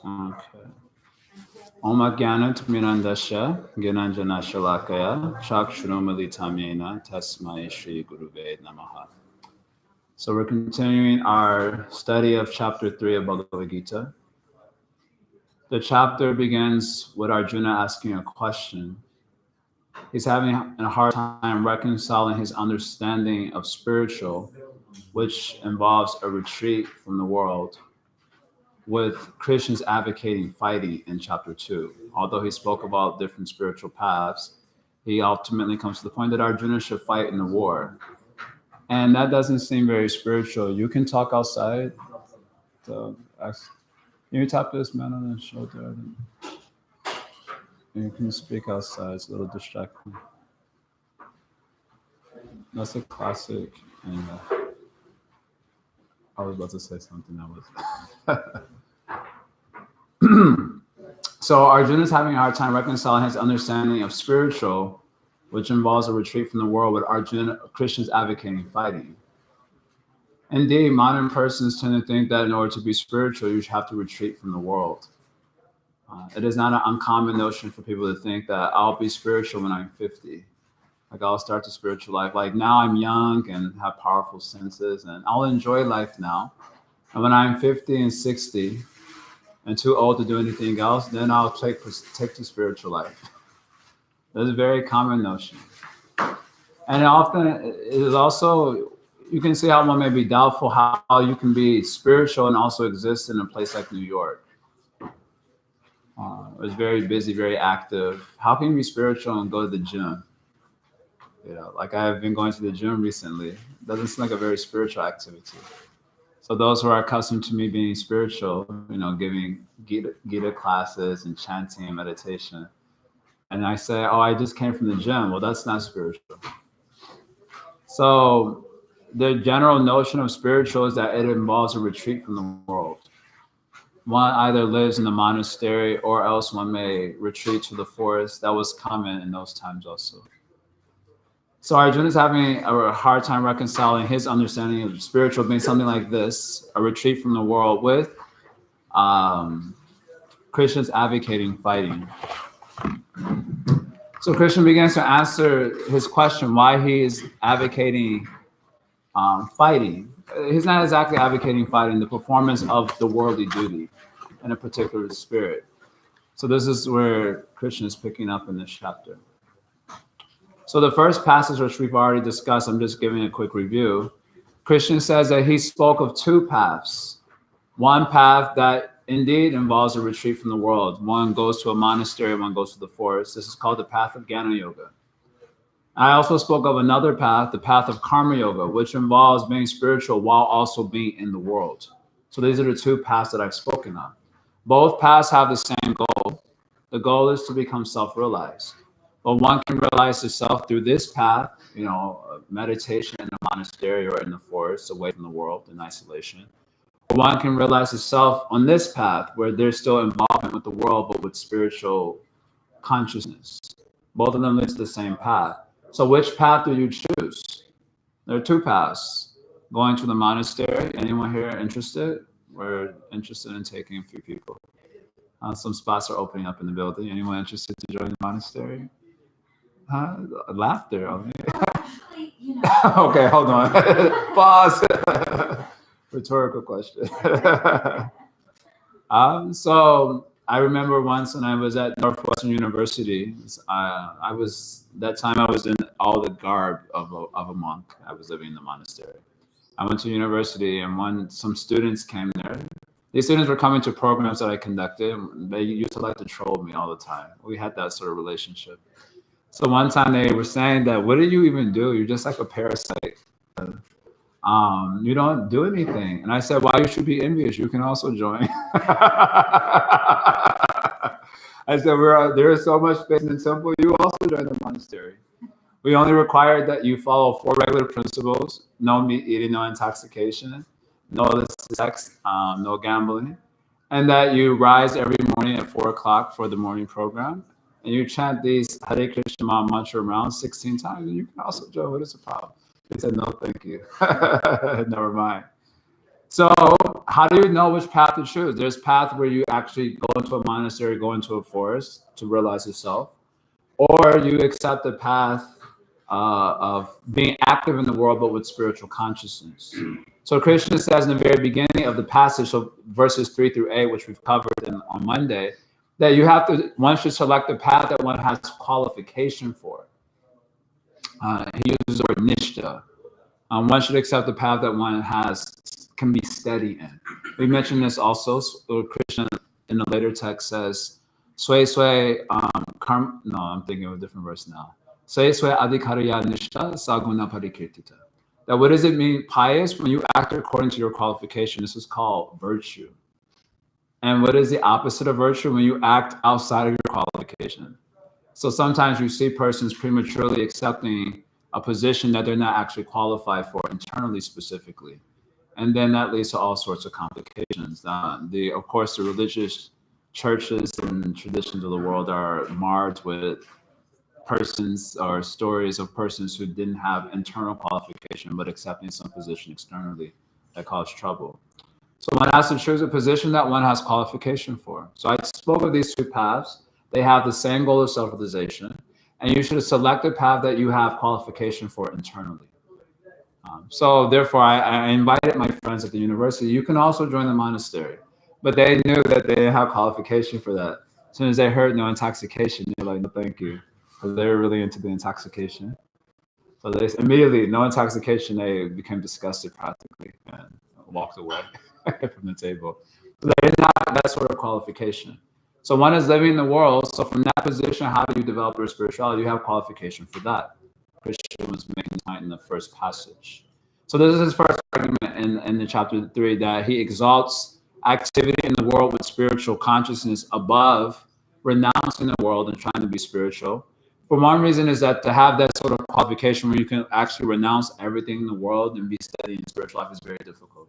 Okay. Om Agyanat Mirandasya Gyananjana Shalakaya Chakshurumalitamyena Tasmai Shri Guruve Namaha. So we're continuing our study of chapter 3 of Bhagavad-Gita. The chapter begins with Arjuna asking a question. He's having a hard time reconciling his understanding of spiritual, which involves a retreat from the world, with Krishna's advocating fighting in chapter 2. Although he spoke about different spiritual paths, he ultimately comes to the point that Arjuna should fight in the war. And that doesn't seem very spiritual. You can talk outside. So, can you tap this man on the shoulder? You can speak outside. It's a little distracting. That's a classic. Anyway, I was about to say something that was. So Arjuna is having a hard time reconciling his understanding of spiritual, which involves a retreat from the world, with Krishna's advocating fighting. Indeed, modern persons tend to think that in order to be spiritual, you have to retreat from the world. It is not an uncommon notion for people to think that I'll be spiritual when I'm 50. Like I'll start the spiritual life. Like now I'm young and have powerful senses and I'll enjoy life now. And when I'm 50 and 60 and too old to do anything else, then I'll take the spiritual life. That's a very common notion. And often it is also, you can see how one may be doubtful how you can be spiritual and also exist in a place like New York. It's very busy, very active. How can you be spiritual and go to the gym? You know, like I've been going to the gym recently. It doesn't seem like a very spiritual activity. So those who are accustomed to me being spiritual, you know, giving Gita classes and chanting and meditation, and I say, oh, I just came from the gym. Well, that's not spiritual. So the general notion of spiritual is that it involves a retreat from the world. One either lives in the monastery or else one may retreat to the forest. That was common in those times also. So Arjuna is having a hard time reconciling his understanding of spiritual being something like this, a retreat from the world, with Krishna's advocating fighting. So Krishna begins to answer his question why he is advocating fighting. He's not exactly advocating fighting, the performance of the worldly duty in a particular spirit. So this is where Krishna is picking up in this chapter. So the first passage which we've already discussed, I'm just giving a quick review. Krishna says that he spoke of two paths. One path that indeed involves a retreat from the world. One goes to a monastery, one goes to the forest. This is called the path of Jnana Yoga. I also spoke of another path, the path of Karma Yoga, which involves being spiritual while also being in the world. So these are the two paths that I've spoken of. Both paths have the same goal. The goal is to become self-realized. But one can realize itself through this path, you know, meditation in a monastery or in the forest, away from the world, in isolation. Or one can realize itself on this path where there's still involvement with the world, but with spiritual consciousness. Both of them lead to the same path. So which path do you choose? There are two paths. Going to the monastery. Anyone here interested? We're interested in taking a few people. Some spots are opening up in the building. Anyone interested to join the monastery? Laughter. Actually, you know. Okay, hold on. Pause. Rhetorical question. So I remember once when I was at Northwestern University, I was in all the garb of a monk. I was living in the monastery. I went to university, and some students came there. These students were coming to programs that I conducted. They used to like to troll me all the time. We had that sort of relationship. So one time they were saying that, what do you even do? You're just like a parasite. You don't do anything. And I said, well, you should be envious. You can also join. I said, there is so much space in the temple. You also join the monastery. We only require that you follow 4 regular principles: no meat eating, no intoxication, no sex, no gambling, and that you rise every morning at 4 o'clock for the morning program, and you chant these Hare Krishna mantra around 16 times, and you can also join. What is the problem? They said, no, thank you. Never mind. So how do you know which path to choose? There's path where you actually go into a monastery, go into a forest to realize yourself, or you accept the path of being active in the world, but with spiritual consciousness. So Krishna says in the very beginning of the passage, so verses 3 through 8, which we've covered on Monday, that one should select the path that one has qualification for. He uses the word nishta. One should accept the path that one can be steady in. We mentioned this also. Krishna in the later text says, "Sway sway karm." No, I'm thinking of a different verse now. "Sway sway adhikarya nishta saguna parikirtita." That what does it mean? Pious, when you act according to your qualification. This is called virtue. And what is the opposite of virtue? When you act outside of your qualification. So sometimes you see persons prematurely accepting a position that they're not actually qualified for internally specifically. And then that leads to all sorts of complications. Of course, the religious churches and traditions of the world are marred with persons or stories of persons who didn't have internal qualification but accepting some position externally that caused trouble. So one has to choose a position that one has qualification for. So I spoke of these two paths. They have the same goal of self-realization, and you should select a path that you have qualification for internally. So therefore, I invited my friends at the university. You can also join the monastery, but they knew that they didn't have qualification for that. As soon as they heard no intoxication, they're like, no, thank you, because they were really into the intoxication. So they immediately, no intoxication, they became disgusted practically and walked away from the table. So they didn't have that sort of qualification. So one is living in the world. So from that position, how do you develop your spirituality? You have qualification for that. Christian was making the point in the first passage. So this is his first argument in the chapter 3, that he exalts activity in the world with spiritual consciousness above renouncing the world and trying to be spiritual. For one reason is that to have that sort of qualification where you can actually renounce everything in the world and be steady in spiritual life is very difficult.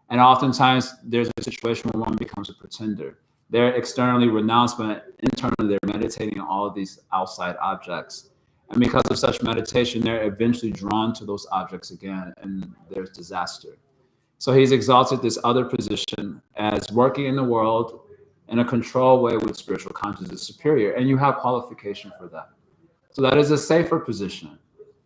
And oftentimes there's a situation where one becomes a pretender. They're externally renounced, but internally they're meditating on all of these outside objects. And because of such meditation, they're eventually drawn to those objects again, and there's disaster. So he's exalted this other position as working in the world in a controlled way with spiritual consciousness is superior, and you have qualification for that. So that is a safer position.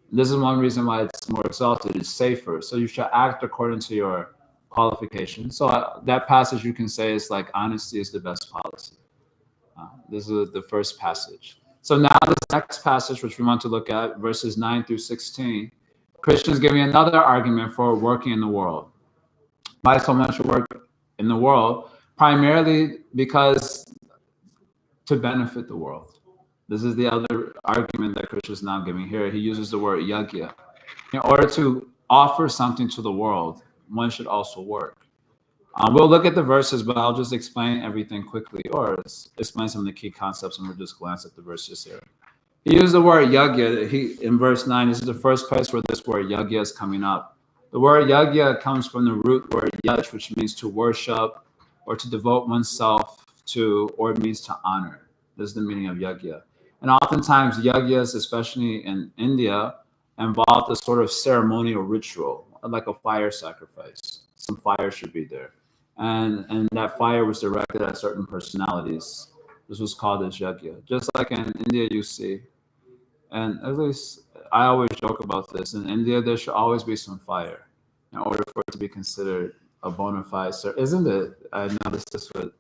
This is one reason why it's more exalted, it's safer. So you should act according to your qualification. So that passage you can say is like honesty is the best policy. This is the first passage. So now this next passage, which we want to look at, verses 9 through 16, Krishna is giving another argument for working in the world. Why so much work in the world? Primarily because to benefit the world. This is the other argument that Krishna is now giving here. He uses the word yagya. In order to offer something to the world, one should also work. We'll look at the verses, but I'll just explain everything quickly, or explain some of the key concepts, and we'll just glance at the verses here. He used the word yagya. In verse 9, this is the first place where this word yagya is coming up. The word yagya comes from the root word yaj, which means to worship or to devote oneself to, or it means to honor. This is the meaning of yagya. And oftentimes yagyas, especially in India, involve a sort of ceremonial ritual, like a fire sacrifice. Some fire should be there. And that fire was directed at certain personalities. This was called as yagya. Just like in India, you see, and at least I always joke about this. In India, there should always be some fire in order for it to be considered a bona fide. Isn't it? I noticed this with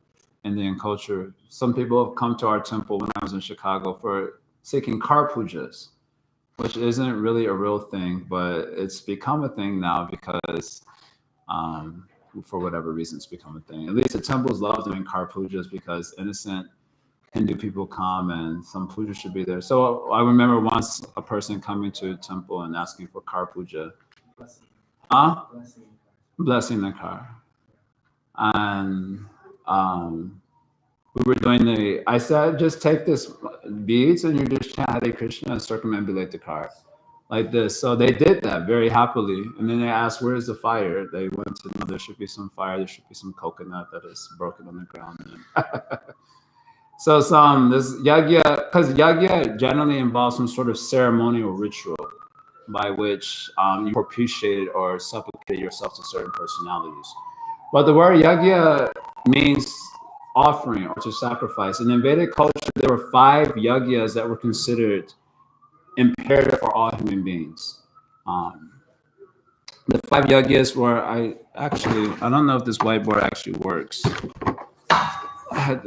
Indian culture. Some people have come to our temple when I was in Chicago for seeking car pujas, which isn't really a real thing, but it's become a thing now because for whatever reason it's become a thing. At least the temples love doing car pujas because innocent Hindu people come and some puja should be there. So I remember once a person coming to a temple and asking for car puja. Blessing the car. And we were doing I said, just take this beads and you just chant Hare Krishna and circumambulate the car like this. So they did that very happily. And then they asked, where's the fire? They went to, no, there should be some fire. There should be some coconut that is broken on the ground. So this yagya, because yagya generally involves some sort of ceremonial ritual. by which you propitiated or supplicated yourself to certain personalities. But the word yagya means offering or to sacrifice. And in Vedic culture, there were 5 yagyas that were considered imperative for all human beings. The 5 yagyas were, I don't know if this whiteboard actually works. I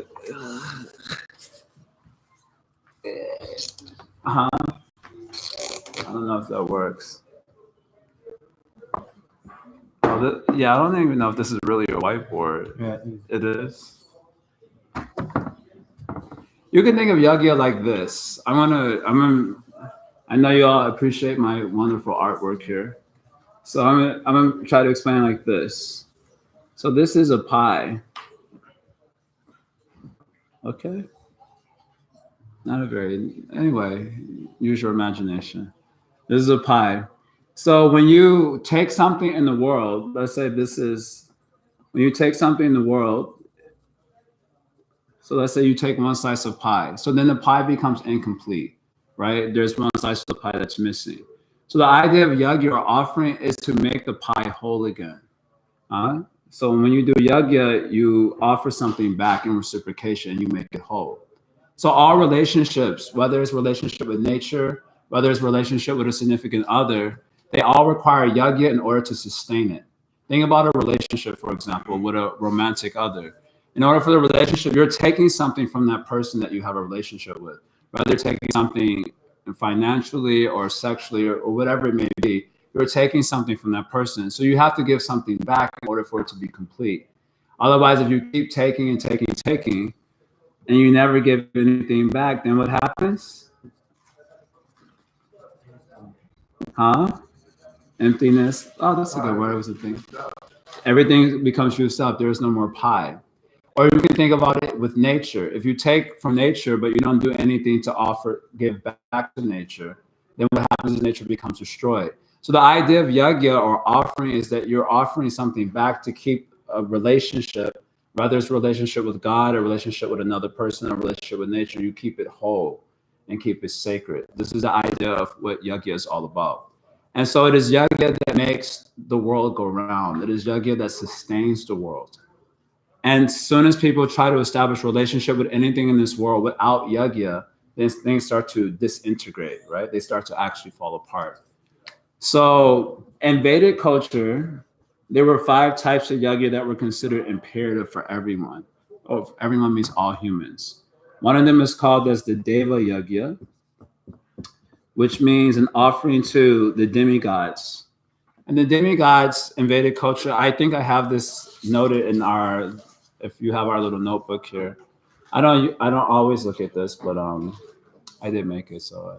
don't know if that works. Yeah, I don't even know if this is really a whiteboard. Yeah. It is. You can think of yagya like this. I know you all appreciate my wonderful artwork here. So I'm gonna try to explain it like this. So this is a pie. Okay. Anyway, use your imagination. This is a pie. So when you take something in the world, let's say when you take something in the world, so let's say you take one slice of pie. So then the pie becomes incomplete, right? There's one slice of the pie that's missing. So the idea of yagya or offering is to make the pie whole again. So when you do yagya, you offer something back in reciprocation and you make it whole. So all relationships, whether it's relationship with nature, whether it's relationship with a significant other, they all require yagya in order to sustain it. Think about a relationship, for example, with a romantic other. In order for the relationship, you're taking something from that person that you have a relationship with, whether taking something financially or sexually or whatever it may be, you're taking something from that person. So you have to give something back in order for it to be complete. Otherwise, if you keep taking and taking and taking, and you never give anything back, then what happens? Emptiness. Oh, that's a good word. It was a thing. Everything becomes used up. There is no more pie. Or you can think about it with nature. If you take from nature, but you don't do anything to give back to nature, then what happens is nature becomes destroyed. So the idea of yagya or offering is that you're offering something back to keep a relationship, whether it's a relationship with God, a relationship with another person, a relationship with nature, you keep it whole and keep it sacred. This is the idea of what yagya is all about. And so it is yagya that makes the world go round. It is yagya that sustains the world. And as soon as people try to establish a relationship with anything in this world without yagya, then things start to disintegrate, right? They start to actually fall apart. So in Vedic culture, there were 5 types of yagya that were considered imperative for everyone. Oh, everyone means all humans. One of them is called as the Deva Yagya, which means an offering to the demigods. And the demigods in Vedic culture, I think I have this noted in if you have our little notebook here. I don't always look at this, but I did make it. So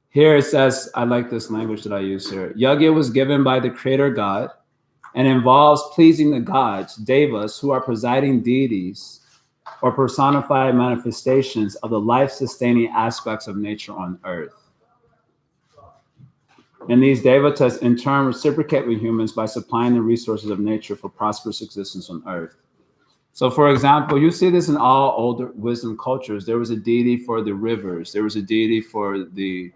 here it says, I like this language that I use here. Yagya was given by the creator God and involves pleasing the gods, devas, who are presiding deities or personified manifestations of the life-sustaining aspects of nature on earth. And these devatas in turn reciprocate with humans by supplying the resources of nature for prosperous existence on earth. So for example, you see this in all older wisdom cultures. There was a deity for the rivers. There was a deity for the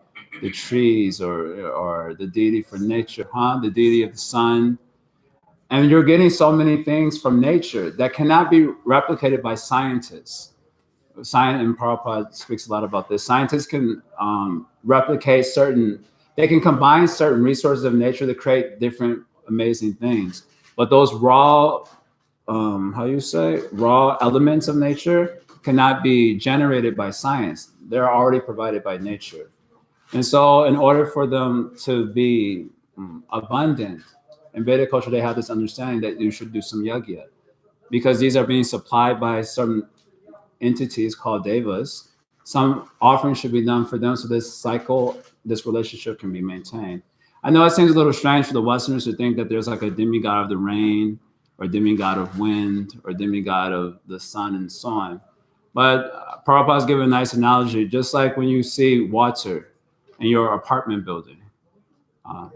trees or the deity for nature, the deity of the sun. And you're getting so many things from nature that cannot be replicated by scientists. Science, and Prabhupada speaks a lot about this. Scientists can replicate they can combine certain resources of nature to create different amazing things. But those raw elements of nature cannot be generated by science. They're already provided by nature. And so in order for them to be abundant, in Vedic culture, they have this understanding that you should do some yagya because these are being supplied by certain entities called devas. Some offering should be done for them so this relationship can be maintained. I know it seems a little strange for the Westerners to think that there's like a demigod of the rain or demigod of wind or demigod of the sun and so on. But Prabhupada's given a nice analogy, just like when you see water in your apartment building,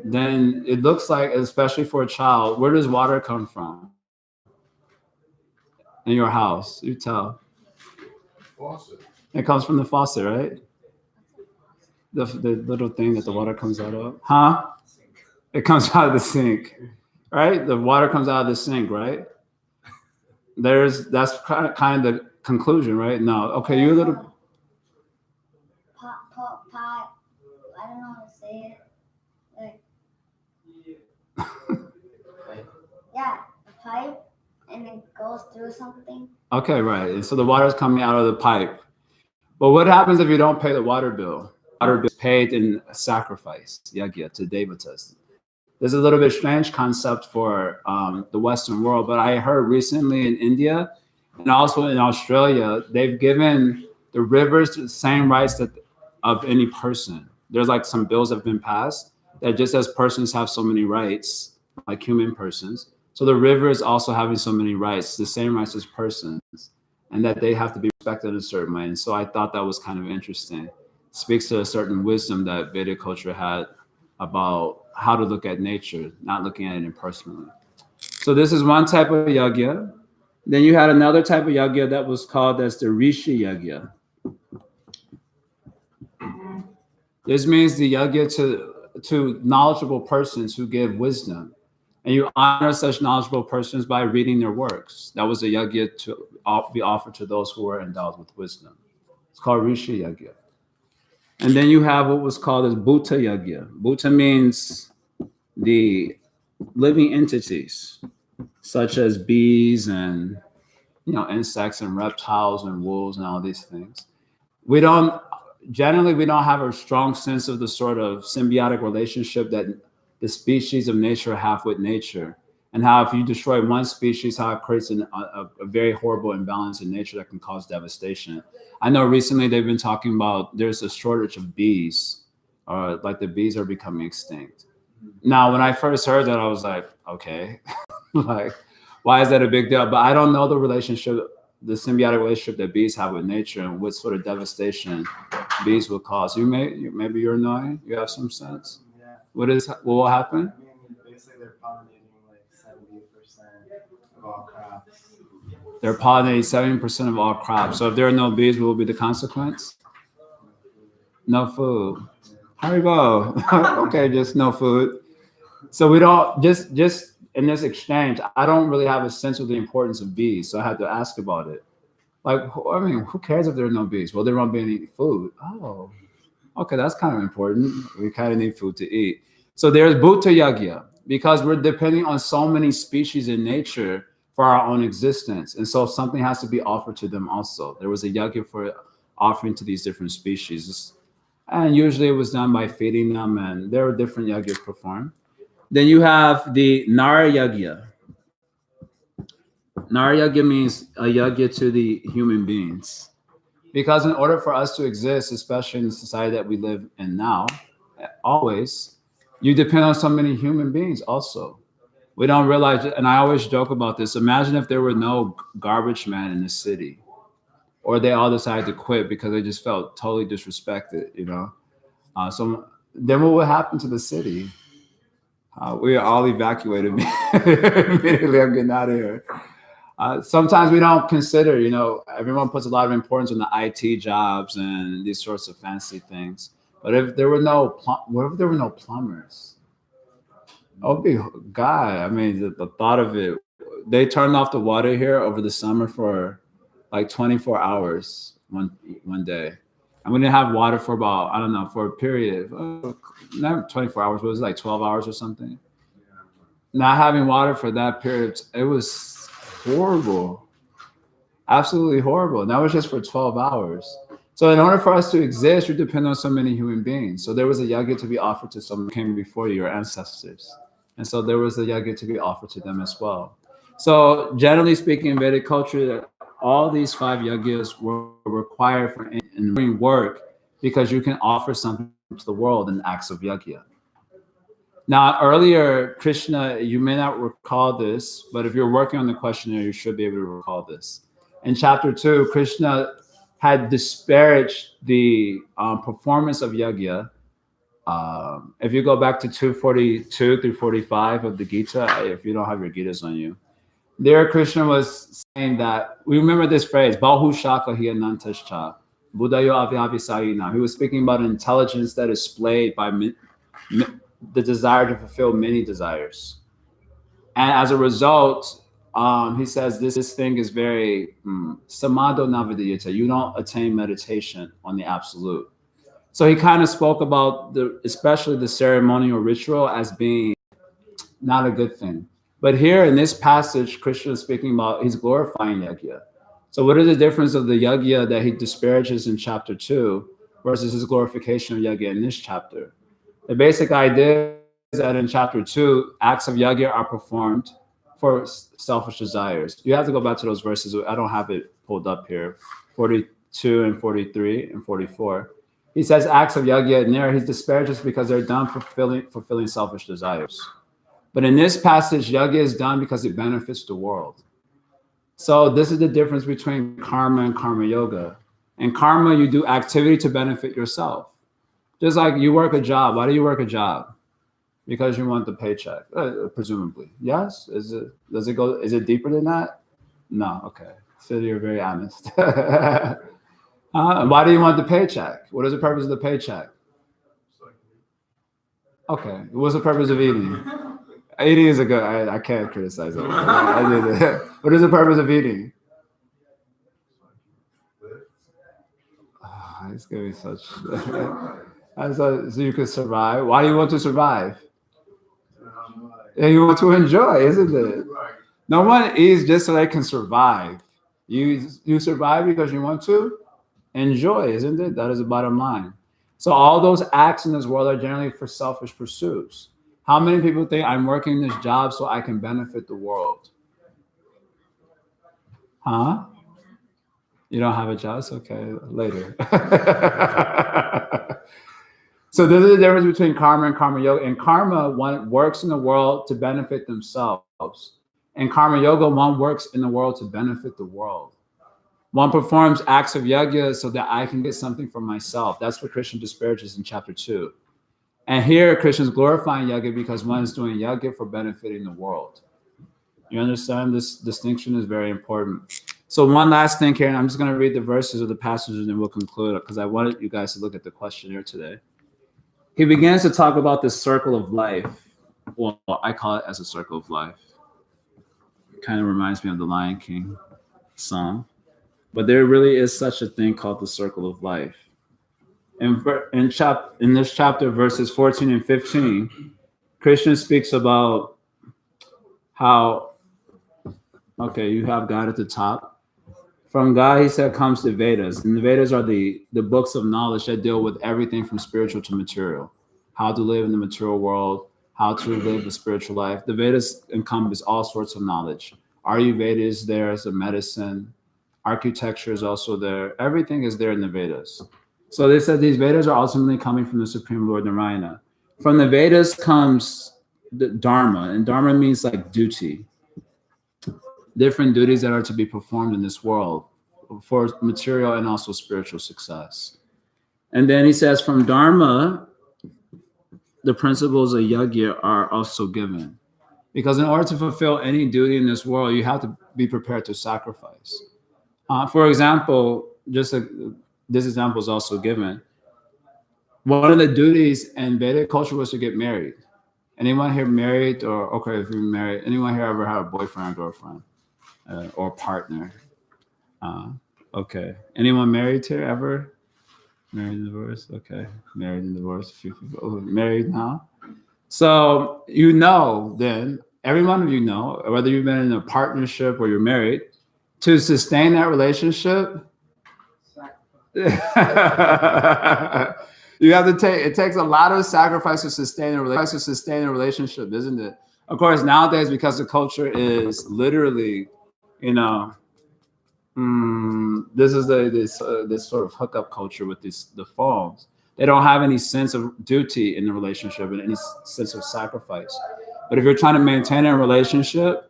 then it looks like, especially for a child, where does water come from? In your house, you tell. Faucet. It comes from the faucet, right? The little thing that the water comes out of? Huh? It comes out of the sink, right? The water comes out of the sink, right? That's kind of the conclusion, right? No. Okay, you a little. Pipe. I don't know how to say it. Like, yeah, a pipe, and it goes through something. Okay, right. And so the water's coming out of the pipe. But what happens if you don't pay the water bill? Water bill is paid in a sacrifice, yagya, to devatas. This is a little bit strange concept for the Western world, but I heard recently in India and also in Australia, they've given the rivers the same rights of any person. There's like some bills have been passed that just as persons have so many rights, like human persons, so the river is also having so many rights, the same rights as persons, and that they have to be respected in a certain way. And so I thought that was kind of interesting. Speaks to a certain wisdom that Vedic culture had about how to look at nature, not looking at it impersonally. So this is one type of yagya. Then you had another type of yagya that was called as the rishi yagya. This means the yagya to knowledgeable persons who give wisdom. And you honor such knowledgeable persons by reading their works. That was a yagya to be offered to those who were endowed with wisdom. It's called rishi yagya. And then you have what was called as bhuta yagya. Bhuta means the living entities, such as bees and insects and reptiles and wolves and all these things. We don't have a strong sense of the sort of symbiotic relationship that the species of nature have with nature, and how if you destroy one species, how it creates a very horrible imbalance in nature that can cause devastation. I know recently they've been talking about there's a shortage of bees, or like the bees are becoming extinct. Now, when I first heard that, I was like, okay, like, why is that a big deal? But I don't know the symbiotic relationship that bees have with nature and what sort of devastation bees will cause. Maybe you're annoying. You have some sense. Yeah. What will happen? I mean, basically they're pollinating like 70% of all crops. They're pollinating 70% of all crops. So if there are no bees, what will be the consequence? No food. Haribo. Okay, just no food. So we don't just in this exchange, I don't really have a sense of the importance of bees. So I had to ask about it. Like, I mean, who cares if there are no bees? Well, there won't be any food. Oh, okay, that's kind of important. We kind of need food to eat. So there's bhuta yagya, because we're depending on so many species in nature for our own existence. And so something has to be offered to them also. There was a yagya for offering to these different species. And usually it was done by feeding them, and there were different yagyas performed. Then you have the Nara yagya. Nara yagya means a yagya to the human beings. Because in order for us to exist, especially in the society that we live in now, always, you depend on so many human beings also. We don't realize it, and I always joke about this. Imagine if there were no garbage man in the city, or they all decided to quit because they just felt totally disrespected, So then what would happen to the city? We are all evacuated immediately. I'm getting out of here. Sometimes we don't consider, everyone puts a lot of importance on the IT jobs and these sorts of fancy things. But if there were no plumbers, oh, God, I mean, the thought of it, they turned off the water here over the summer for like 24 hours one day. And we didn't have water for about, I don't know, for a period, not 24 hours, but it was like 12 hours or something. Not having water for that period, it was horrible. Absolutely horrible. And that was just for 12 hours. So in order for us to exist, you depend on so many human beings. So there was a yagya to be offered to someone who came before you, your ancestors. And so there was a yagya to be offered to them as well. So generally speaking, in Vedic culture, all these 5 yagyas were required for in work, because you can offer something to the world in acts of yagya. Now, earlier, Krishna, you may not recall this, but if you're working on the questionnaire, you should be able to recall this. In chapter 2, Krishna had disparaged the performance of yagya. If you go back to 242 through 45 of the Gita, if you don't have your Gitas on you, there Krishna was saying that, we remember this phrase, Bahu Shaka hi anantascha. Buddhayo Avihavisayina. He was speaking about intelligence that is displayed by the desire to fulfill many desires. And as a result, he says this thing is very samadho navadiyata. You don't attain meditation on the absolute. So he kind of spoke about especially the ceremonial ritual as being not a good thing. But here in this passage, Krishna is speaking about he's glorifying yajna. So what is the difference of the yajna that he disparages in chapter 2 versus his glorification of yajna in this chapter? The basic idea is that in chapter 2, acts of yajna are performed for selfish desires. You have to go back to those verses. I don't have it pulled up here. 42 and 43 and 44. He says acts of yajna, and there he disparages because they're done fulfilling selfish desires. But in this passage, yajna is done because it benefits the world. So this is the difference between karma and karma yoga. In karma, you do activity to benefit yourself. Just like you work a job. Why do you work a job? Because you want the paycheck, presumably. Yes? Is it deeper than that? No, okay. So you're very honest. Why do you want the paycheck? What is the purpose of the paycheck? Okay. What's the purpose of eating? Eating is a good, I can't criticize it. I did it. What is the purpose of eating? Oh, it's going to be such... so you can survive. Why do you want to survive? Yeah, you want to enjoy, isn't it? No one eats just so they can survive. You survive because you want to enjoy, isn't it? That is the bottom line. So all those acts in this world are generally for selfish pursuits. How many people think I'm working this job so I can benefit the world? Huh? You don't have a job? It's okay. Later. So this is the difference between karma and karma yoga. In karma, one works in the world to benefit themselves. In karma yoga, one works in the world to benefit the world. One performs acts of yajna so that I can get something for myself. That's what Krishna disparages in chapter 2. And here, Krishna is glorifying yajna because one is doing yajna for benefiting the world. You understand? This distinction is very important. So one last thing here, and I'm just going to read the verses of the passages and then we'll conclude because I wanted you guys to look at the questionnaire today. He begins to talk about this circle of life. Well, I call it as a circle of life. It kind of reminds me of the Lion King song. But there really is such a thing called the circle of life. In this chapter, verses 14 and 15, Krishna speaks about how, okay, you have God at the top. From God, he said, comes the Vedas. And the Vedas are the books of knowledge that deal with everything from spiritual to material. How to live in the material world, how to live the spiritual life. The Vedas encompass all sorts of knowledge. Ayurveda is there as a medicine. Architecture is also there. Everything is there in the Vedas. So they said these Vedas are ultimately coming from the Supreme Lord Narayana. From the Vedas comes the Dharma, and Dharma means like duty. Different duties that are to be performed in this world for material and also spiritual success. And then he says from Dharma, the principles of yajna are also given. Because in order to fulfill any duty in this world, you have to be prepared to sacrifice. For example, this example is also given. One of the duties in Vedic culture was to get married. Anyone here married or, okay, if you're married, anyone here ever had a boyfriend or girlfriend? Or partner. Okay. Anyone married here ever? Married and divorced? Okay. Married and divorced. A few people. Oh, married now. So you know then, every one of you know, whether you've been in a partnership or you're married, to sustain that relationship, you have to it takes a lot of sacrifice to sustain a relationship, isn't it? Of course, nowadays, because the culture is literally, this is this sort of hookup culture with the phones. They don't have any sense of duty in the relationship and any sense of sacrifice. But if you're trying to maintain a relationship,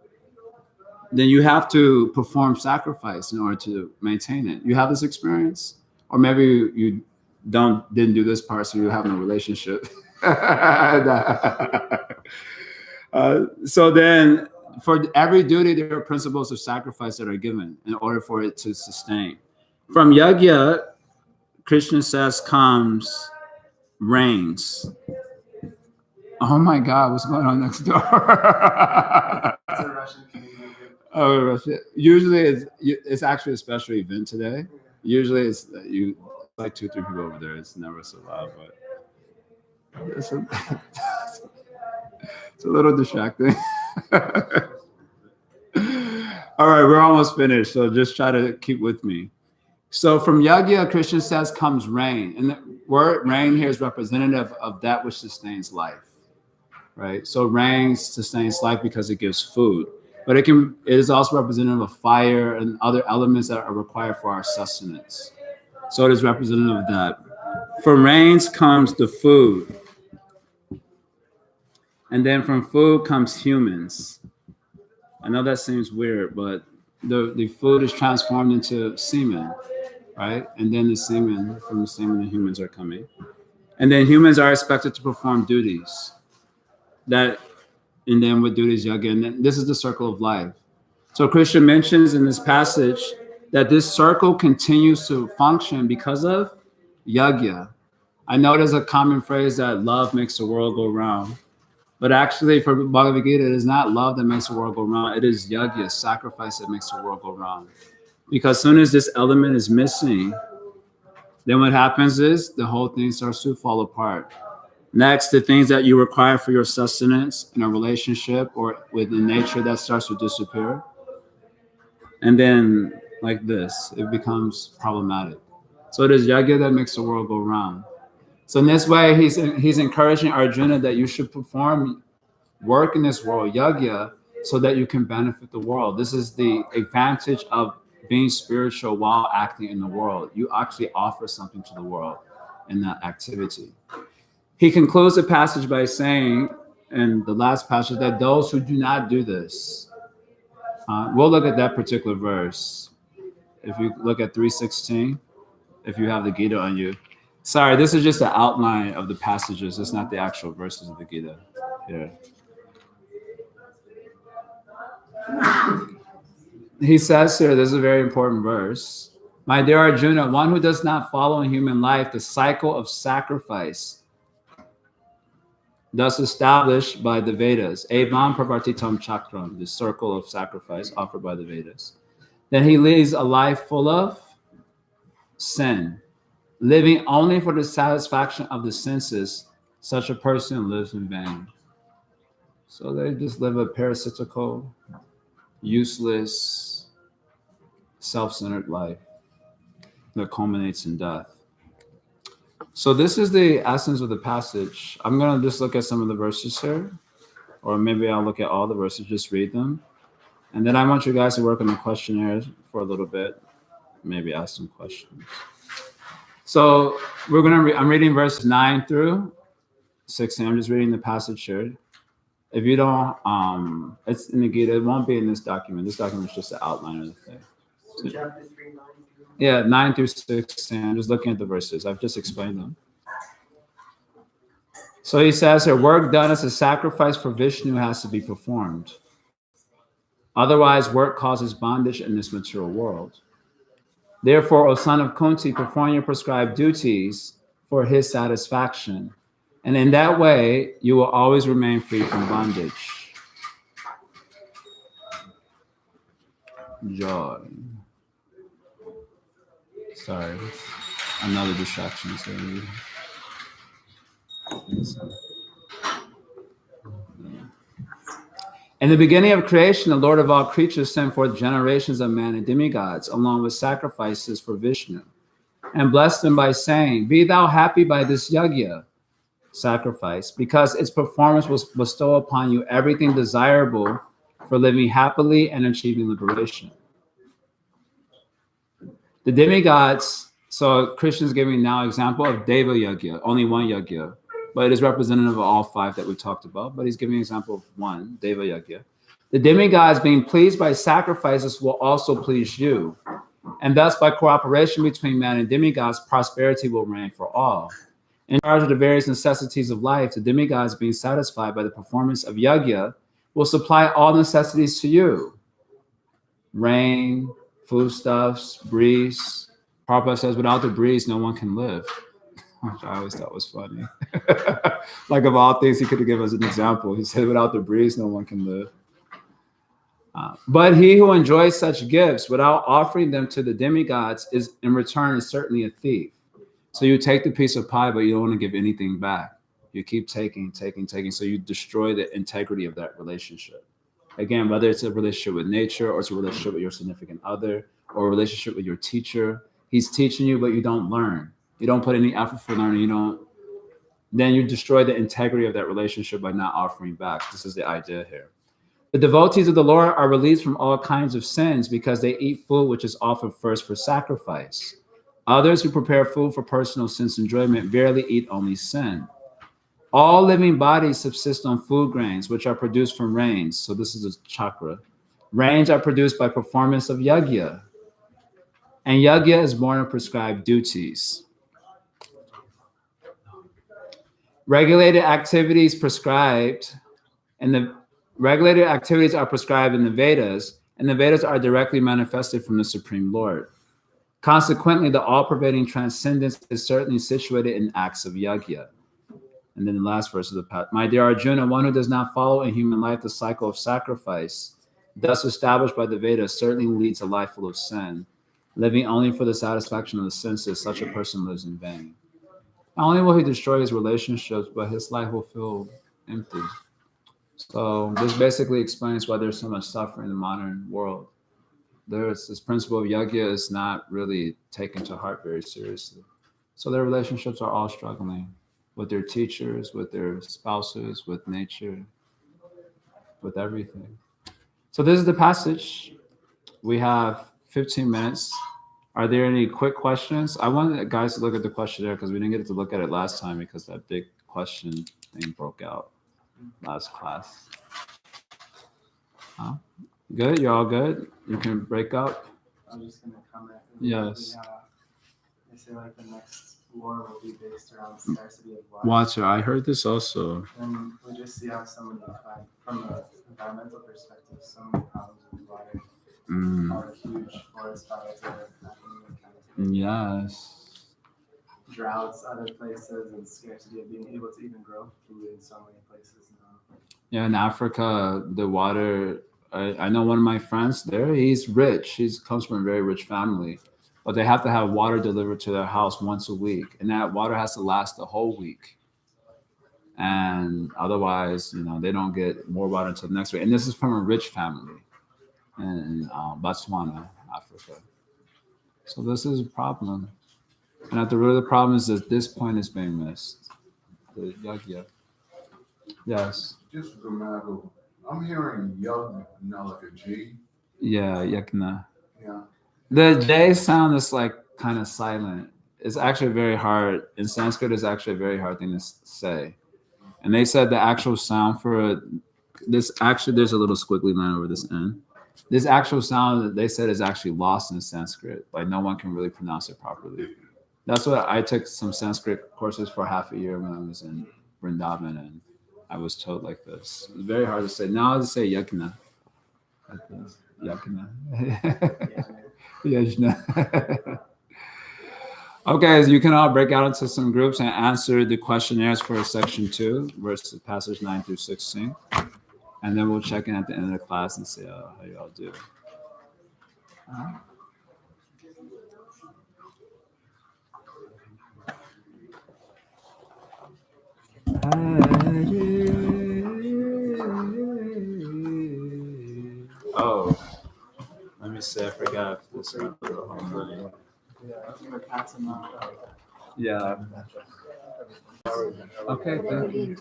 then you have to perform sacrifice in order to maintain it. You have this experience, or maybe you didn't do this part, so you have no relationship. So then, for every duty, there are principles of sacrifice that are given in order for it to sustain. From yajna, Krishna says comes, reigns. Oh my God, what's going on next door? It's a Russian Canadian group. Oh, Russia. Usually it's actually a special event today. Usually it's like 2-3 people over there. It's never so loud, but it's a, it's a little distracting. All right, we're almost finished, so just try to keep with me. So from yagya, Krishna says, comes rain. And the word rain here is representative of that which sustains life, right? So rain sustains life because it gives food. But it is also representative of fire and other elements that are required for our sustenance. So it is representative of that. From rains comes the food. And then from food comes humans. I know that seems weird, but the food is transformed into semen, right? And then from the semen, the humans are coming. And then humans are expected to perform duties. And then with duties, yagya, and then this is the circle of life. So Krishna mentions in this passage that this circle continues to function because of yagya. I know there's a common phrase that love makes the world go round. But actually, for Bhagavad-Gita, it is not love that makes the world go round. It is yagya, sacrifice, that makes the world go round. Because as soon as this element is missing, then what happens is the whole thing starts to fall apart. Next, the things that you require for your sustenance in a relationship or within nature, that starts to disappear. And then, like this, it becomes problematic. So it is yagya that makes the world go round. So in this way, he's encouraging Arjuna that you should perform work in this world, yagya, so that you can benefit the world. This is the advantage of being spiritual while acting in the world. You actually offer something to the world in that activity. He concludes the passage by saying, in the last passage, that those who do not do this, we'll look at that particular verse. If you look at 3:16, if you have the Gita on you. Sorry, this is just the outline of the passages. It's not the actual verses of the Gita here. He says here, this is a very important verse. My dear Arjuna, one who does not follow in human life the cycle of sacrifice, thus established by the Vedas, evam pravartitam chakram, the circle of sacrifice offered by the Vedas, then he leads a life full of sin. Living only for the satisfaction of the senses, such a person lives in vain. So they just live a parasitical, useless, self-centered life that culminates in death. So this is the essence of the passage. I'm going to just look at some of the verses here, or maybe I'll look at all the verses, just read them. And then I want you guys to work on the questionnaires for a little bit, maybe ask some questions. So I'm reading verse 9 through 16. I'm just reading the passage here. If you don't, it's in the Gita. It won't be in this document. This document is just the outline of the thing. So chapter 3, 9 through. Yeah, 9 through 16. I'm just looking at the verses. I've just explained them. So he says here, work done as a sacrifice for Vishnu has to be performed. Otherwise, work causes bondage in this material world. Therefore, O son of Kunti, perform your prescribed duties for his satisfaction. And in that way, you will always remain free from bondage. Joy. Sorry, another distraction. In the beginning of creation, the Lord of all creatures sent forth generations of men and demigods, along with sacrifices for Vishnu, and blessed them by saying, be thou happy by this yagya, sacrifice, because its performance will bestow upon you everything desirable for living happily and achieving liberation. The demigods, so Krishna is giving now example of Deva Yagya, only one Yagya, but it is representative of all 5 that we talked about, but he's giving an example of one, Deva Yagya. The demigods being pleased by sacrifices will also please you. And thus by cooperation between man and demigods, prosperity will reign for all. In charge of the various necessities of life, the demigods being satisfied by the performance of yagya will supply all necessities to you. Rain, foodstuffs, breeze, Prabhupada says, without the breeze, no one can live, which I always thought was funny. Like of all things, he could have given us an example. He said, without the breeze, no one can live. But he who enjoys such gifts without offering them to the demigods is in return is certainly a thief. So you take the piece of pie, but you don't want to give anything back. You keep taking. So you destroy the integrity of that relationship. Again, whether it's a relationship with nature or it's a relationship with your significant other or a relationship with your teacher, he's teaching you, but you don't learn. You don't put any effort for learning. Then you destroy the integrity of that relationship by not offering back. This is the idea here. The devotees of the Lord are released from all kinds of sins because they eat food which is offered first for sacrifice. Others who prepare food for personal sense enjoyment verily eat only sin. All living bodies subsist on food grains which are produced from rains. So this is a chakra. Rains are produced by performance of yajna. And yajna is born of prescribed duties. Regulated activities are prescribed in the Vedas, and the Vedas are directly manifested from the Supreme Lord. Consequently, the all-pervading transcendence is certainly situated in acts of yajna. And then the last verse of the path. My dear Arjuna, one who does not follow in human life the cycle of sacrifice, thus established by the Vedas, certainly leads a life full of sin. Living only for the satisfaction of the senses, such a person lives in vain. Not only will he destroy his relationships, but his life will feel empty. So this basically explains why there's so much suffering in the modern world. There's this principle of yajna is not really taken to heart very seriously. So their relationships are all struggling with their teachers, with their spouses, with nature, with everything. So this is the passage. We have 15 minutes. Are there any quick questions? I wanted the guys to look at the questionnaire because we didn't get to look at it last time because that big question thing broke out last class. Huh? Good? You're all good? You can break up? I'm just going to comment. Yes. They say like the next war will be based around scarcity of water. Water. I heard this also. And we just see how so many, from an environmental perspective, so many problems with water. All the huge forest fires that are happening in California. Yes. Droughts other places and scarcity of being able to even grow food in so many places now. Yeah, in Africa, the water, I know one of my friends there, he's rich. He comes from a very rich family, but they have to have water delivered to their house once a week. And that water has to last the whole week. And otherwise, they don't get more water until the next week. And this is from a rich family in Botswana, Africa. So this is a problem. And at the root of the problem is that this point is being missed. The yajna. Yes. Just a matter. I'm hearing yajna, like a G. Yeah, yajna. Yeah. The J sound is like kind of silent. It's actually very hard. In Sanskrit, it's actually a very hard thing to say. And they said the actual sound for this, actually, there's a little squiggly line over this N. This actual sound that they said is actually lost in Sanskrit. Like no one can really pronounce it properly. That's what I took some Sanskrit courses for half a year when I was in Vrindavan, and I was told like this. It's very hard to say. Now I just say yajna. Like this. Yajna. Yajna. Okay, so you can all break out into some groups and answer the questionnaires for section 2, verses passage 9 through 16. And then we'll check in at the end of the class and see how y'all do. Oh, let me see. I forgot if this is Yeah, I'm going to pass them out. Yeah. Okay, thank you.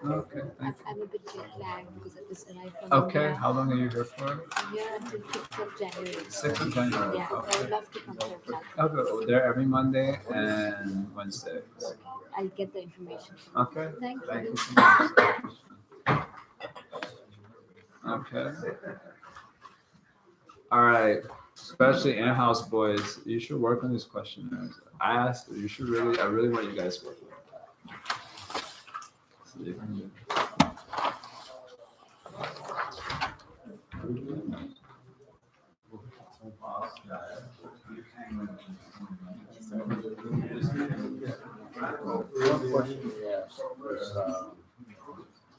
Okay, I'm a bit jet lagged because I just arrived from Okay, India. how long are you here for? I'm here until 6th of January. 6th of January. Yeah, I Okay. would love to come to your class. Okay, well, they're every Monday and Wednesday. I'll get the information. Okay. Thank Thank you. you so much. Okay. All right. Especially in-house boys, you should work on these questionnaires. I really want you guys to work on it. So you can do it.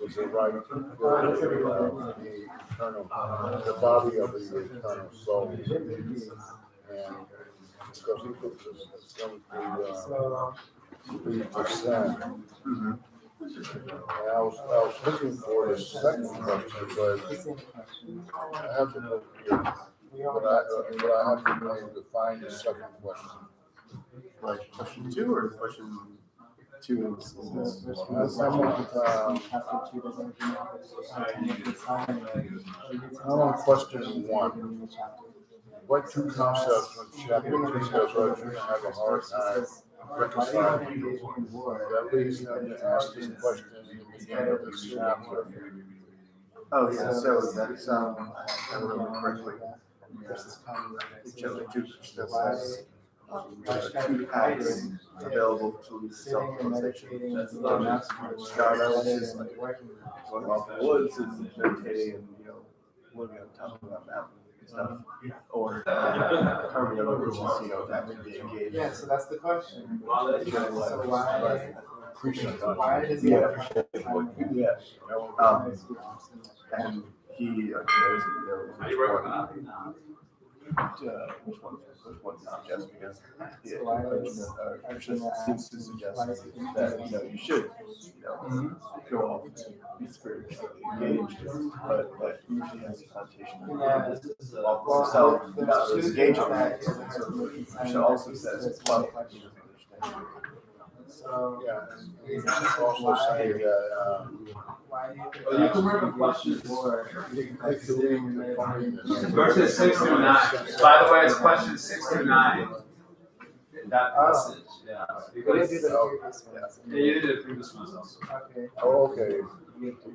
is the right the eternal, the body of the eternal soul. And because he puts us going through descent. And I was looking for the second question, but I have to look here. But I have to be able to find the second question. Like question 2 or question 2 in this? I want question 1. What two concepts from chapter 2 says you're going to have a hard time reconciling? That leads them to ask this question in the beginning of this chapter. Oh yeah, so that's I remember correctly. In chapter 2, Krishna says there are 2 paths available to self-realization. Jhana, which is like going off the woods and meditating and living on top of that mountain and stuff, or karma yoga, which is actively engaged. Yeah, so that's the question. So why does he? And he knows which one's not just because Krishna seems to suggest that you should go off and be spiritually engaged, but that usually has a connotation of self not really engaging. So Krishna also says it's love. So yeah, he's also saying that you can remember questions. Verses 6 through 9. By the way, it's questions 6 through 9. That passage, yeah. You did do the previous ones. Yeah, you did the previous ones also. Okay. Oh, okay.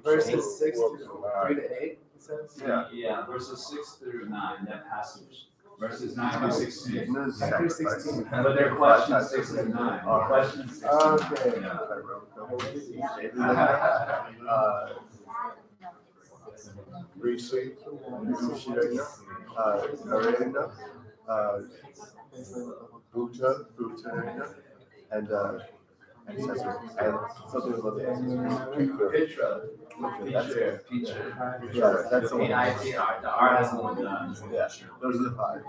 Verses 6 through 3 to 8, it says? Yeah, verses 6 through 9, that passage. Verses 9 through 16. 9 through 16. But they're questions 6 through 9. Questions 6 through 9. Okay. Rishi, Narayana, Bhuta, and something about the Petra. That's it. Petra. Yeah, that's the one. P-I-T-R. The R has one done. Yeah, those are the 5.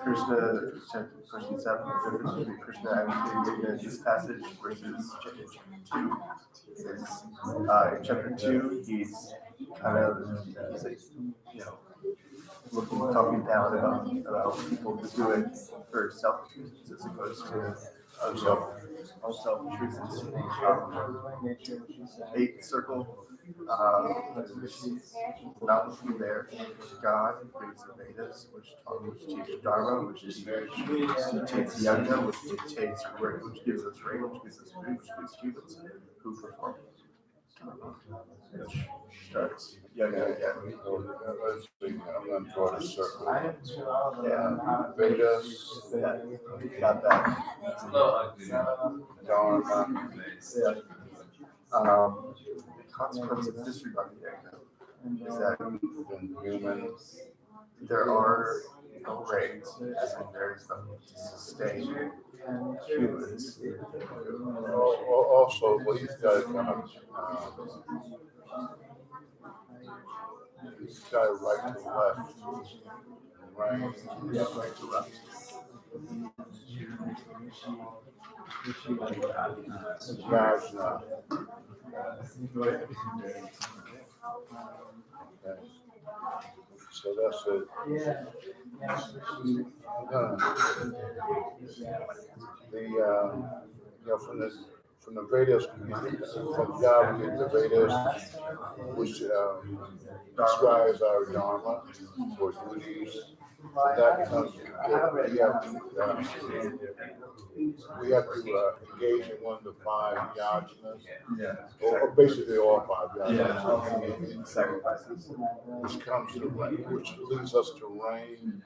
Krishna, question 7, the difference between Krishna actually in this passage versus chapter 2 is in chapter 2 he's kind of talking down about people who do it for selfish reasons as opposed to unselfish reasons. 8th circle. Not looking there. God brings the Vedas, which teach Dharma, which dictates Yajna, which dictates rain, which gives us rain, which gives us food, which gives humans who perform. Which starts Yajna again. I'm going to draw the circle. Yeah. Vedas, Got that. Dharma, The consequence of disregarding Yajna is that humans. there are no rains, as in there is nothing to sustain humans. Also, well, he's got right to left. Right. Yeah, right to left. Yajna. Okay. So that's it. From the Vedas, from God we get the Vedas, which describes our dharma or duties. That becomes we have to engage in one of the 5 yajnas, or basically all 5 yajnas, Sacrifices. which comes to rain, which leads us to rain,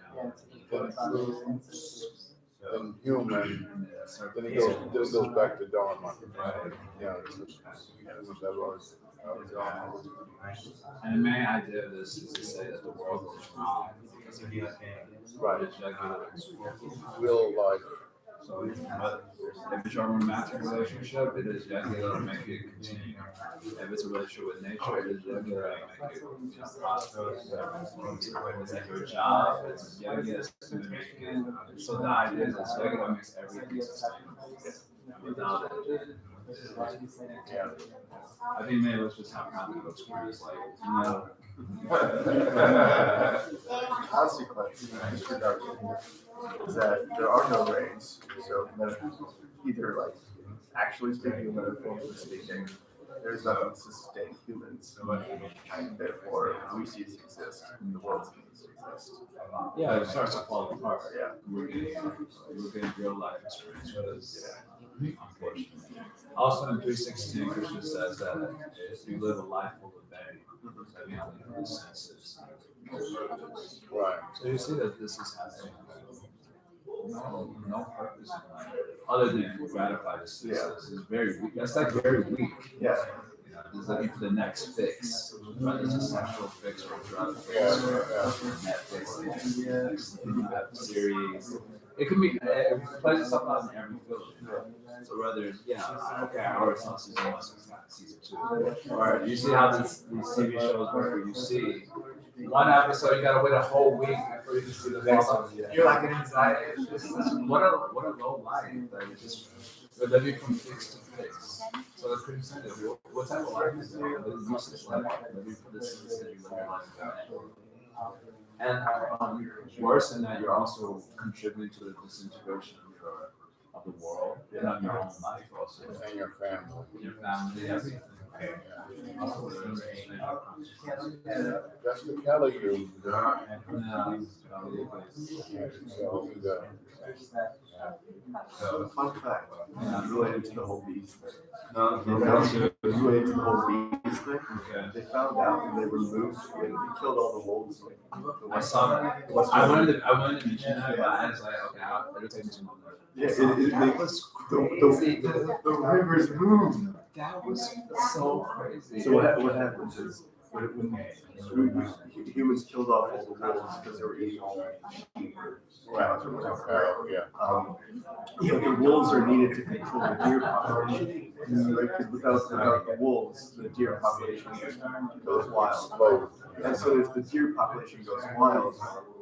then fruits, then human, then it goes back to dharma. Yeah, humans have our dharma. And the main idea of this is to say that the world is wrong Right. It is Jagat. Real life. So if it's a romantic relationship, it is Jagat make it continue. If it's a relationship with nature, it is Jagat make it prosperous. If it's at your job, it's Jagat to make it. So the idea is that Jagat makes everything sustainable. Without it, Yeah. I think maybe let's just have kind of an experience like, Consequence is that there are no rains, so either like actually speaking or metaphorically speaking, there's nothing to sustain humans, and therefore we cease to exist, and the world ceases to exist. yeah, it starts to fall apart. Yeah. We're getting real life experience with this. Unfortunately. Also in 316, Krishna says that if you live a life full of vanity, that you only have the senses. Right. So you see that this is having no purpose in life other than to gratify the senses. It's very weak. That's like very weak. Yeah. He's looking for the next fix, whether it's a sexual fix or a drug fix Yeah, or yeah. Netflix fix, next series. It could be, it plays itself out in every film. So whether it's, okay, I already saw season 1, so it's not season 2. Or you see how these TV shows work where you see one episode, you gotta wait a whole week before you can see the next one. You're like an anxiety. What a low life that you just, we're living from fix to fix. So the Christian said, what type of life is that? It's useless life, living for the sins that you live your life in. And worse than that, you're also contributing to the disintegration of the world and of your own life also. And your family. Your family, everything. That's the Kelly you. So, fun fact, related to the whole bees thing. No, Related to the whole bees thing. okay. They found out when they removed, when they killed all the wolves. I saw that. I wanted to mention that, but I was like, okay, it'll take me too long. Yeah, That was crazy. the rivers moved. That was so crazy. So what happens is when humans killed off all the wolves because they were eating all the sheep or cows or whatever. The wolves are needed to control the deer population. Right? Because without the wolves, the deer population goes wild. And so if the deer population goes wild,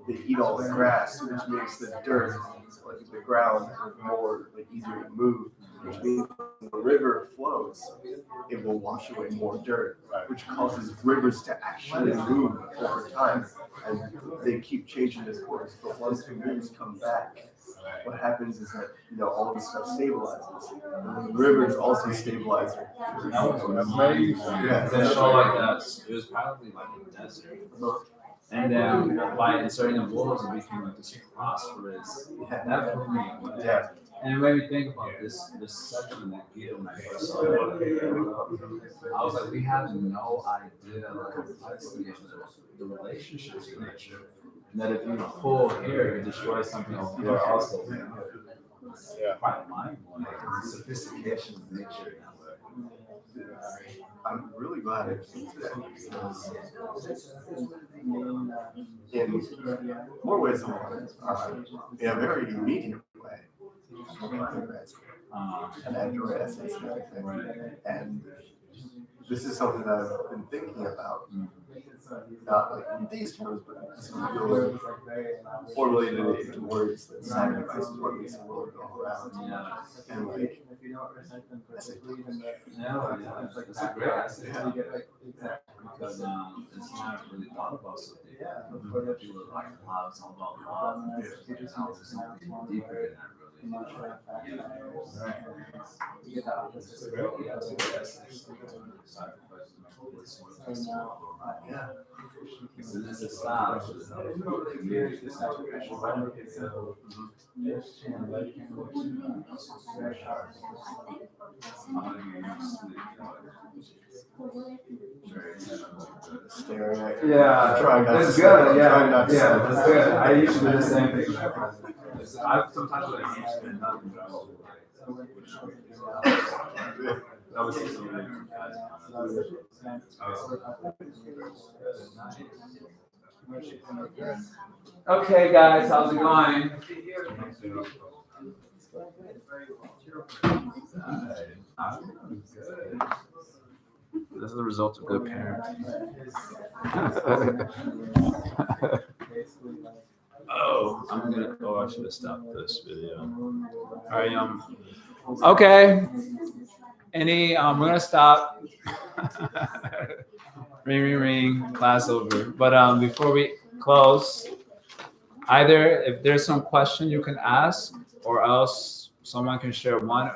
they eat all the grass, which makes the dirt, like the ground, more like easier to move. Which means when the river flows, it will wash away more dirt, which causes rivers to actually move over time. And they keep changing their course, but once the rivers come back, what happens is that all this stuff stabilizes. And the rivers also stabilize. That was amazing. Yeah, they show like that. It was probably like a desert. And then by inserting the wolves, it became like this prosperous. That blew me away. Yeah. And it made me think about this section that Gita when I first saw it. I was like, we have no idea the complexity of the relationships in nature. And that if you pull here, you destroy something over here also. Quite mind-blowing. The sophistication of nature. I'm really glad I came today because in more ways than one, in a very immediate way, and adolescence and everything. And this is something that I've been thinking about, not like in these terms, but just really formulated it into words that sacrifice is what makes the world go around. And like, that's it. It's a great essay. Because it's not really thought about so deep. People are like, wow, it's all about love. There's something deeper than that, really. Yeah. This is a style. Staring at Yeah, trying not that's to good. say, Yeah, trying not to say. that's good. I usually do the same thing. I sometimes like answer nothing. That was just Okay, guys, how's it going? This is the result of good parenting. Oh, I'm gonna. Oh, I should have stopped this video. All right, okay. Any? We're gonna stop. Ring, ring, ring. Class over. But before we close, either if there's some question you can ask, or else someone can share one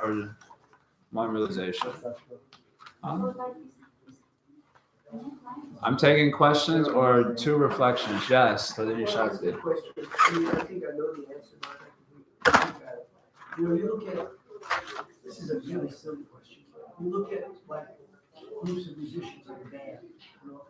realization. I'm taking questions or two reflections. Yes, so then you shout it. Question. I mean, I think I know the answer, but I can think about it. You know, you look at, this is a really silly question. You look at like groups of musicians in a band. You know,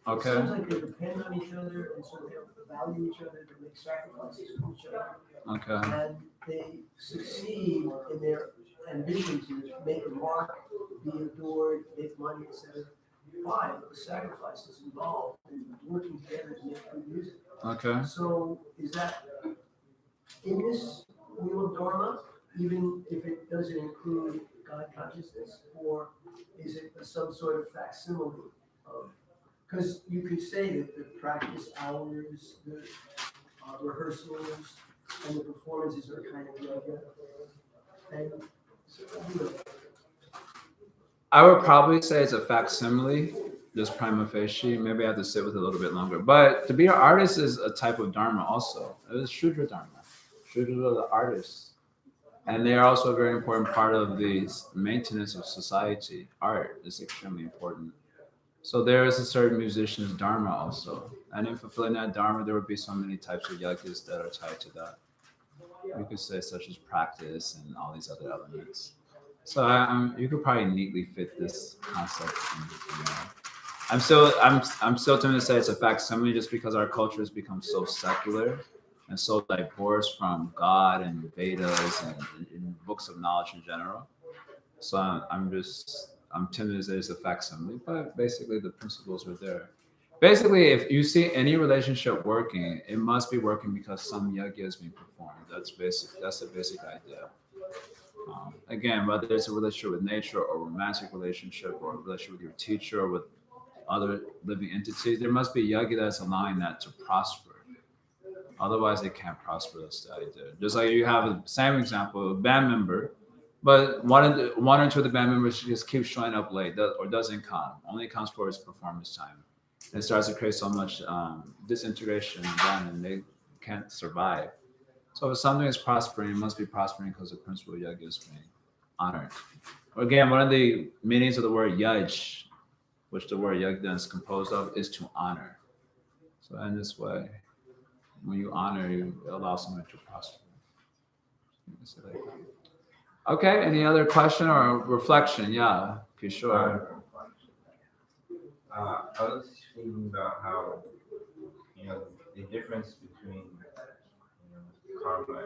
Okay. It seems like they depend on each other and so they value each other, they make sacrifices for each other. Okay. And they succeed in their ambition to make a mark, be adored, make money, etc. Why? The sacrifices involved in working together to make good music. Okay. So is that in this wheel of Dharma, even if it doesn't include God consciousness, or is it some sort of facsimile of? Because you could say that the practice hours, the rehearsals, and the performances are kind of yoga. And so, you know, I would probably say it's a facsimile, just prima facie. Maybe I have to sit with it a little bit longer. But to be an artist is a type of dharma also. It is Shudra Dharma. Shudra are the artists. And they are also a very important part of the maintenance of society. Art is extremely important. So there is a certain musician's dharma also. And in fulfilling that dharma, there would be so many types of yagas that are tied to that. You could say such as practice and all these other elements. So you could probably neatly fit this concept. I'm still tempted to say it's a facsimile just because our culture has become so secular and so divorced from God and Vedas and books of knowledge in general. So I'm tempted to say it's a facsimile, but basically the principles are there. Basically, if you see any relationship working, it must be working because some yajna is being performed. That's basic. That's the basic idea. Again, whether it's a relationship with nature or romantic relationship or a relationship with your teacher or with other living entities, there must be yajna that's allowing that to prosper. Otherwise, it can't prosper. That's the idea. Just like you have the same example, a band member, but one or two of the band members just keep showing up late or doesn't come. Only comes for his performance time. And it starts to create so much disintegration in them, and they can't survive. So if something is prospering, it must be prospering because the principle of yajna is being honored. Again, one of the meanings of the word yaj, which the word yajna is composed of, is to honor. So in this way, when you honor, you allow something to prosper. Okay, any other question or reflection? Yeah, okay, sure. I was thinking about how, the difference between, karma